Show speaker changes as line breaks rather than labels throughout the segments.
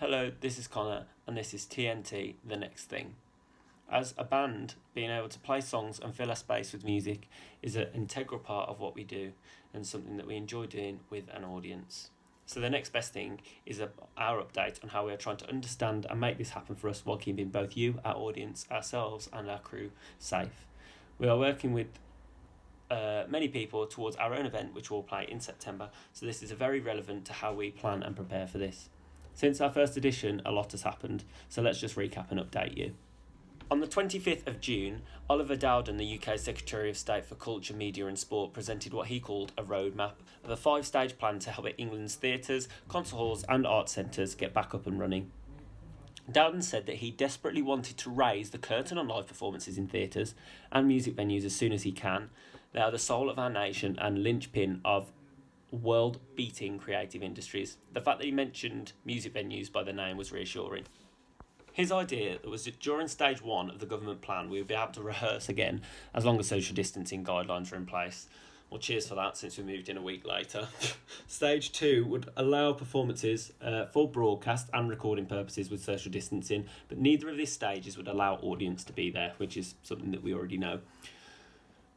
Hello, this is Connor, and this is TNT The Next Thing. As a band, being able to play songs and fill a space with music is an integral part of what we do and something that we enjoy doing with an audience. So, the next best thing is our update on how we are trying to understand and make this happen for us while keeping both you, our audience, ourselves, and our crew safe. We are working with many people towards our own event, which will play in September, so this is very relevant to how we plan and prepare for this. Since our first edition, a lot has happened, so let's just recap and update you. On the 25th of June, Oliver Dowden, the UK Secretary of State for Culture, Media and Sport, presented what he called a roadmap of a 5-stage plan to help England's theatres, concert halls and arts centres get back up and running. Dowden said that he desperately wanted to raise the curtain on live performances in theatres and music venues as soon as he can. They are the soul of our nation and linchpin of world-beating creative industries. The fact that he mentioned music venues by the name was reassuring. His idea was that during stage 1 of the government plan we would be able to rehearse again as long as social distancing guidelines are in place. Well, cheers for that, since we moved in a week later. Stage 2 would allow performances for broadcast and recording purposes with social distancing, but neither of these stages would allow audience to be there, which is something that we already know.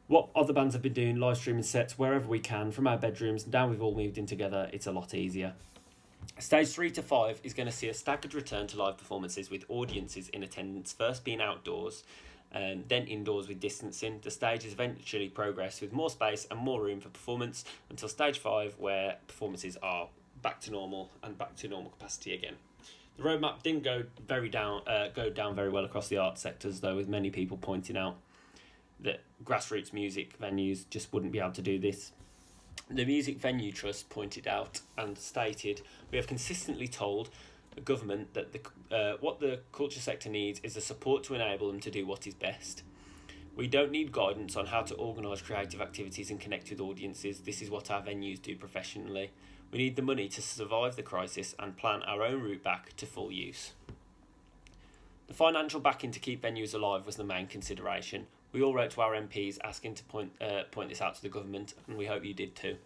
What other bands have been doing, live streaming sets wherever we can, from our bedrooms. Now we've all moved in together, it's a lot easier. Stage 3 to 5 is going to see a staggered return to live performances with audiences in attendance, first being outdoors, then indoors with distancing. The stages eventually progress with more space and more room for performance until stage 5, where performances are back to normal and back to normal capacity again. The roadmap didn't go down very well across the arts sectors, though, with many people pointing out that grassroots music venues just wouldn't be able to do this. The Music Venue Trust pointed out and stated, "We have consistently told the government that what the culture sector needs is the support to enable them to do what is best. We don't need guidance on how to organise creative activities and connect with audiences. This is what our venues do professionally. We need the money to survive the crisis and plan our own route back to full use." The financial backing to keep venues alive was the main consideration. We all wrote to our MPs asking to point this out to the government, and we hope you did too.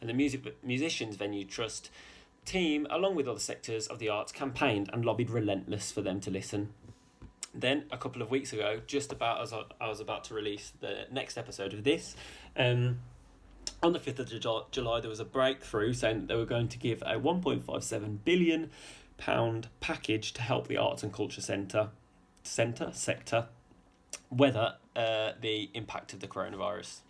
And the Musicians Venue Trust team, along with other sectors of the arts, campaigned and lobbied relentless for them to listen. Then, a couple of weeks ago, just about as I was about to release the next episode of this, on the 5th of July, there was a breakthrough saying that they were going to give a £1.57 billion package to help the arts and culture sector weather the impact of the coronavirus.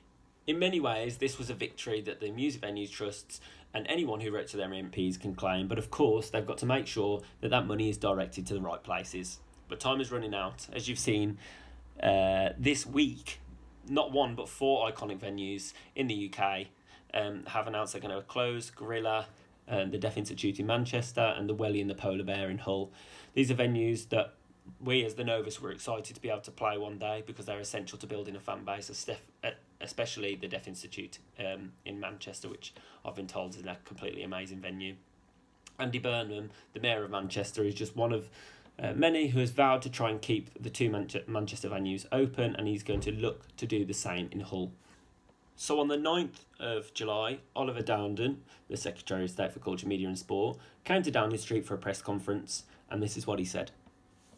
In many ways, this was a victory that the Music Venues Trusts and anyone who wrote to their MPs can claim, but of course they've got to make sure that that money is directed to the right places. But time is running out. As you've seen this week, not one but 4 iconic venues in the UK have announced they're going to close: Gorilla, the Deaf Institute in Manchester, and the Welly and the Polar Bear in Hull. These are venues that we as the Novus were excited to be able to play one day because they're essential to building a fan base, especially the Deaf Institute in Manchester, which I've been told is a completely amazing venue. Andy Burnham, the Mayor of Manchester, is just one of many who has vowed to try and keep the 2 Manchester venues open, and he's going to look to do the same in Hull. So on the 9th of July, Oliver Dowden, the Secretary of State for Culture, Media and Sport, came to Downing Street for a press conference, and this is what he said.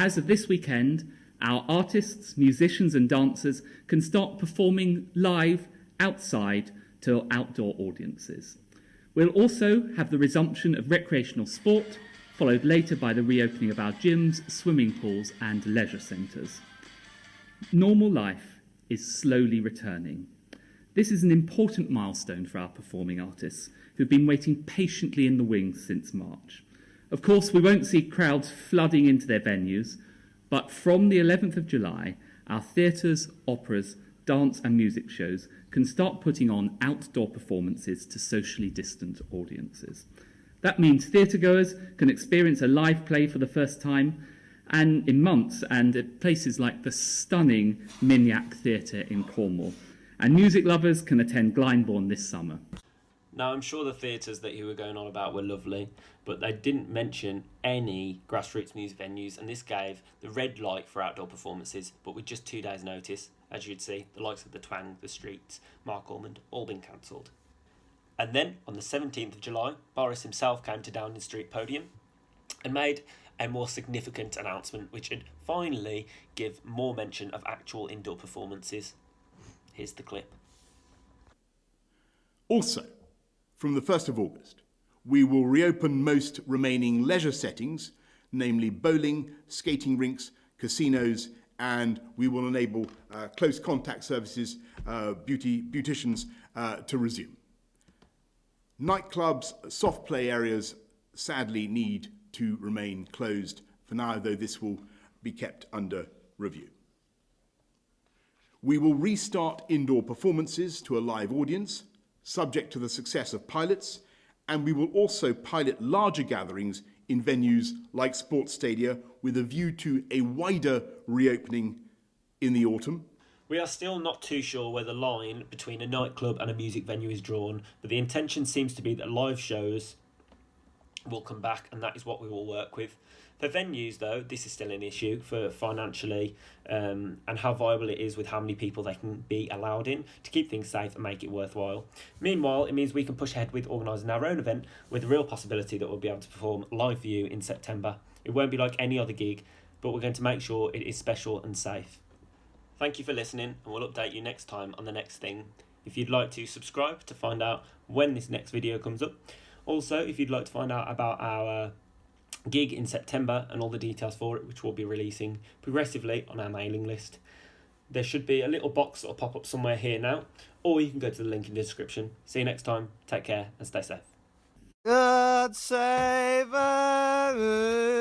As of this weekend, our artists, musicians and dancers can start performing live outside to outdoor audiences. We'll also have the resumption of recreational sport, followed later by the reopening of our gyms, swimming pools and leisure centres. Normal life is slowly returning. This is an important milestone for our performing artists, who've been waiting patiently in the wings since March. Of course, we won't see crowds flooding into their venues, but from the 11th of July, our theatres, operas, dance and music shows can start putting on outdoor performances to socially distant audiences. That means theatregoers can experience a live play for the first time and in months, and at places like the stunning Minyak Theatre in Cornwall. And music lovers can attend Glyndebourne this summer.
Now, I'm sure the theatres that you were going on about were lovely, but they didn't mention any grassroots music venues, and this gave the red light for outdoor performances, but with just 2 days' notice. As you'd see, the likes of the Twang, the Streets, Mark Ormond, all been cancelled. And then, on the 17th of July, Boris himself came to Downing Street Podium and made a more significant announcement which would finally give more mention of actual indoor performances. Here's the clip.
Also, from the 1st of August, we will reopen most remaining leisure settings, namely bowling, skating rinks, casinos, and we will enable close contact services, beauticians to resume. Nightclubs, soft play areas sadly need to remain closed for now, though this will be kept under review. We will restart indoor performances to a live audience, subject to the success of pilots, and we will also pilot larger gatherings in venues like sports stadia with a view to a wider reopening in the autumn.
We are still not too sure where the line between a nightclub and a music venue is drawn, but the intention seems to be that live shows will come back, and that is what we will work with. For venues, though, this is still an issue for financially and how viable it is with how many people they can be allowed in to keep things safe and make it worthwhile. Meanwhile, it means we can push ahead with organising our own event with the real possibility that we'll be able to perform live for you in September. It won't be like any other gig, but we're going to make sure it is special and safe. Thank you for listening, and we'll update you next time on the next thing. If you'd like to subscribe to find out when this next video comes up. Also, if you'd like to find out about our gig in September and all the details for it, which we'll be releasing progressively on our mailing list, there should be a little box that will pop up somewhere here now, or you can go to the link in the description. See you next time, take care and stay safe.
God save us.